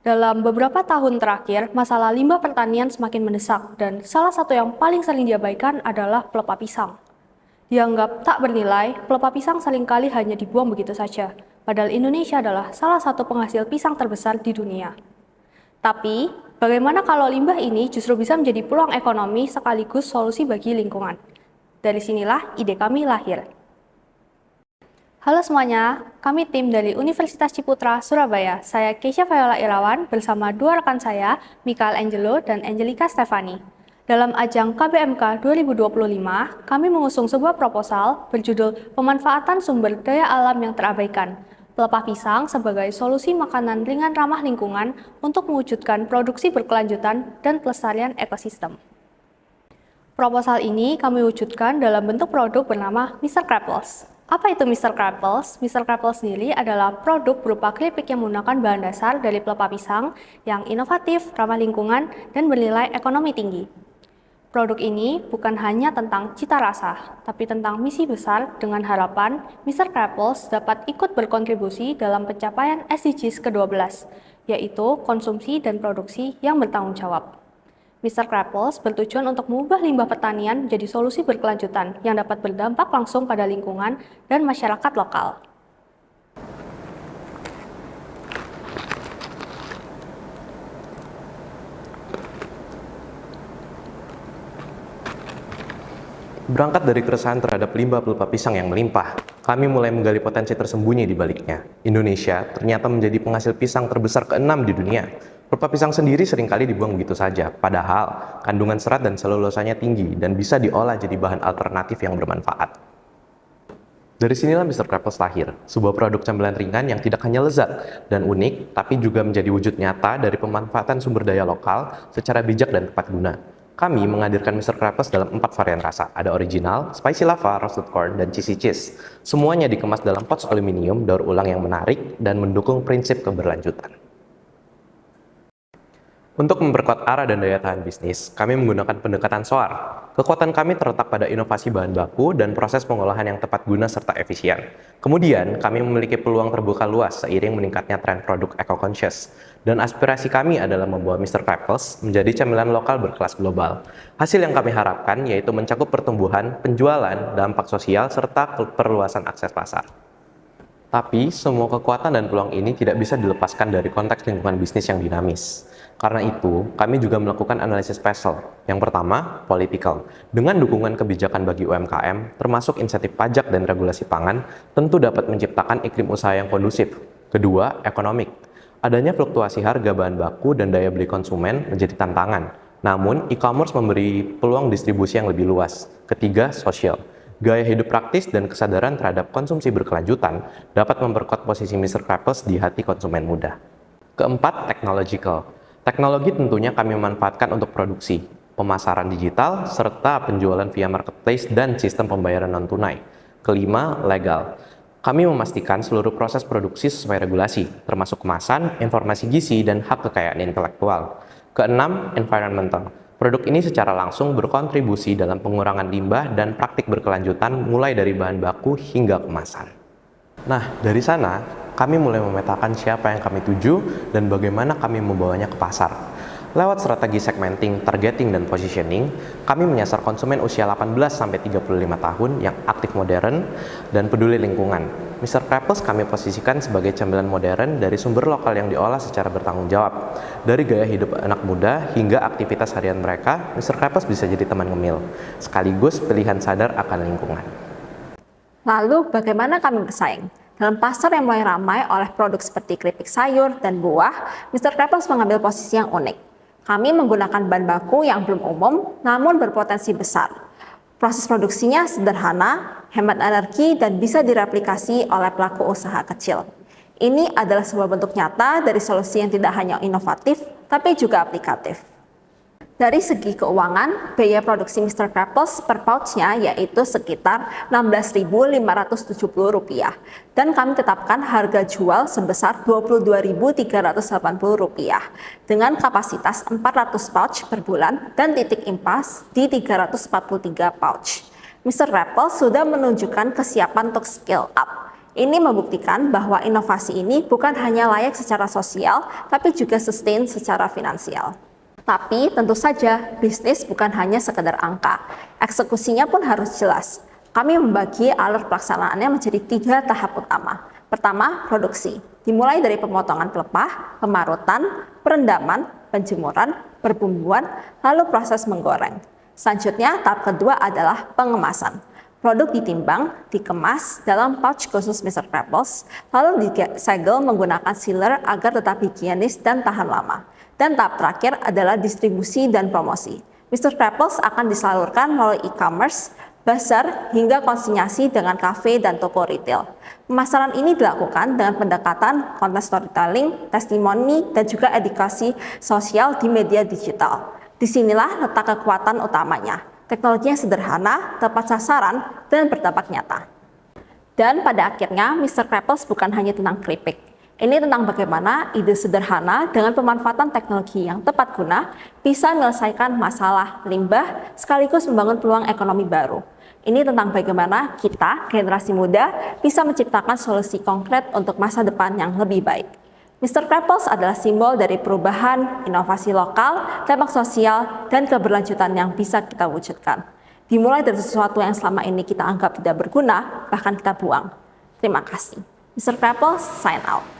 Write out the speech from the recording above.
Dalam beberapa tahun terakhir, masalah limbah pertanian semakin mendesak dan salah satu yang paling sering diabaikan adalah pelepah pisang. Dianggap tak bernilai, pelepah pisang seringkali hanya dibuang begitu saja, padahal Indonesia adalah salah satu penghasil pisang terbesar di dunia. Tapi, bagaimana kalau limbah ini justru bisa menjadi peluang ekonomi sekaligus solusi bagi lingkungan? Dari sinilah ide kami lahir. Halo semuanya, kami tim dari Universitas Ciputra, Surabaya. Saya Keisha Viola Irawan bersama dua rekan saya, Mikael Angelo dan Angelika Stefani. Dalam ajang KBMK 2025, kami mengusung sebuah proposal berjudul Pemanfaatan Sumber Daya Alam yang Terabaikan, pelepah pisang sebagai solusi makanan ringan ramah lingkungan untuk mewujudkan produksi berkelanjutan dan pelestarian ekosistem. Proposal ini kami wujudkan dalam bentuk produk bernama Mr. Krapples. Apa itu Mr. Krapples? Mr. Krapples sendiri adalah produk berupa keripik yang menggunakan bahan dasar dari pelepah pisang yang inovatif, ramah lingkungan, dan bernilai ekonomi tinggi. Produk ini bukan hanya tentang cita rasa, tapi tentang misi besar dengan harapan Mr. Krapples dapat ikut berkontribusi dalam pencapaian SDGs ke-12, yaitu konsumsi dan produksi yang bertanggung jawab. Mr. Krapples bertujuan untuk mengubah limbah pertanian menjadi solusi berkelanjutan yang dapat berdampak langsung pada lingkungan dan masyarakat lokal. Berangkat dari keresahan terhadap limbah pelepah pisang yang melimpah, kami mulai menggali potensi tersembunyi di baliknya. Indonesia ternyata menjadi penghasil pisang terbesar ke-6 di dunia. Pelepah pisang sendiri seringkali dibuang begitu saja, padahal kandungan serat dan selulosanya tinggi dan bisa diolah jadi bahan alternatif yang bermanfaat. Dari sinilah Mr. Krapples lahir, sebuah produk camilan ringan yang tidak hanya lezat dan unik, tapi juga menjadi wujud nyata dari pemanfaatan sumber daya lokal secara bijak dan tepat guna. Kami menghadirkan Mr. Krapples dalam 4 varian rasa, ada original, spicy lava, roasted corn, dan cheesy cheese. Semuanya dikemas dalam pouch aluminium daur ulang yang menarik dan mendukung prinsip keberlanjutan. Untuk memperkuat arah dan daya tahan bisnis, kami menggunakan pendekatan SOAR. Kekuatan kami terletak pada inovasi bahan baku dan proses pengolahan yang tepat guna serta efisien. Kemudian, kami memiliki peluang terbuka luas seiring meningkatnya tren produk eco-conscious. Dan aspirasi kami adalah membawa Mr. Krapples menjadi camilan lokal berkelas global. Hasil yang kami harapkan yaitu mencakup pertumbuhan, penjualan, dampak sosial, serta perluasan akses pasar. Tapi, semua kekuatan dan peluang ini tidak bisa dilepaskan dari konteks lingkungan bisnis yang dinamis. Karena itu, kami juga melakukan analisis spesial. Yang pertama, political. Dengan dukungan kebijakan bagi UMKM, termasuk insentif pajak dan regulasi pangan, tentu dapat menciptakan iklim usaha yang kondusif. Kedua, economic. Adanya fluktuasi harga bahan baku dan daya beli konsumen menjadi tantangan. Namun, e-commerce memberi peluang distribusi yang lebih luas. Ketiga, social. Gaya hidup praktis dan kesadaran terhadap konsumsi berkelanjutan dapat memperkuat posisi Mr. Krapples di hati konsumen muda. Keempat, technological. Teknologi tentunya kami manfaatkan untuk produksi, pemasaran digital, serta penjualan via marketplace dan sistem pembayaran non-tunai. Kelima, legal. Kami memastikan seluruh proses produksi sesuai regulasi, termasuk kemasan, informasi gizi, dan hak kekayaan intelektual. Keenam, environmental. Produk ini secara langsung berkontribusi dalam pengurangan limbah dan praktik berkelanjutan mulai dari bahan baku hingga kemasan. Nah, dari sana, kami mulai memetakan siapa yang kami tuju dan bagaimana kami membawanya ke pasar. Lewat strategi segmenting, targeting, dan positioning, kami menyasar konsumen usia 18-35 tahun yang aktif modern dan peduli lingkungan. Mr. Krapples kami posisikan sebagai camilan modern dari sumber lokal yang diolah secara bertanggung jawab. Dari gaya hidup anak muda hingga aktivitas harian mereka, Mr. Krapples bisa jadi teman ngemil, sekaligus pilihan sadar akan lingkungan. Lalu, bagaimana kami bersaing? Dalam pasar yang mulai ramai oleh produk seperti keripik sayur dan buah, Mr. Krapples mengambil posisi yang unik. Kami menggunakan bahan baku yang belum umum, namun berpotensi besar. Proses produksinya sederhana, hemat energi, dan bisa direplikasi oleh pelaku usaha kecil. Ini adalah sebuah bentuk nyata dari solusi yang tidak hanya inovatif, tapi juga aplikatif. Dari segi keuangan, biaya produksi Mr. Krapples per pouchnya yaitu sekitar Rp16.570 dan kami tetapkan harga jual sebesar Rp22.380 dengan kapasitas 400 pouch per bulan dan titik impas di 343 pouch. Mr. Krapples sudah menunjukkan kesiapan untuk scale up. Ini membuktikan bahwa inovasi ini bukan hanya layak secara sosial, tapi juga sustain secara finansial. Tapi tentu saja bisnis bukan hanya sekedar angka, eksekusinya pun harus jelas. Kami membagi alur pelaksanaannya menjadi 3 tahap utama. Pertama, produksi. Dimulai dari pemotongan pelepah, pemarutan, perendaman, penjemuran, perbumbuan, lalu proses menggoreng. Selanjutnya, tahap kedua adalah pengemasan. Produk ditimbang, dikemas dalam pouch khusus Mr. Krappels, lalu disegel menggunakan sealer agar tetap higienis dan tahan lama. Dan tahap terakhir adalah distribusi dan promosi. Mr. Krappels akan disalurkan melalui e-commerce, bazar, hingga konsinyasi dengan kafe dan toko retail. Pemasaran ini dilakukan dengan pendekatan konten storytelling, testimoni, dan juga edukasi sosial di media digital. Disinilah letak kekuatan utamanya. Teknologinya sederhana, tepat sasaran, dan berdampak nyata. Dan pada akhirnya, Mr. Krappels bukan hanya tentang keripik. Ini tentang bagaimana ide sederhana dengan pemanfaatan teknologi yang tepat guna bisa menyelesaikan masalah limbah sekaligus membangun peluang ekonomi baru. Ini tentang bagaimana kita, generasi muda, bisa menciptakan solusi konkret untuk masa depan yang lebih baik. Mr. Krappels adalah simbol dari perubahan, inovasi lokal, dampak sosial, dan keberlanjutan yang bisa kita wujudkan. Dimulai dari sesuatu yang selama ini kita anggap tidak berguna, bahkan kita buang. Terima kasih. Mr. Krappels, sign out.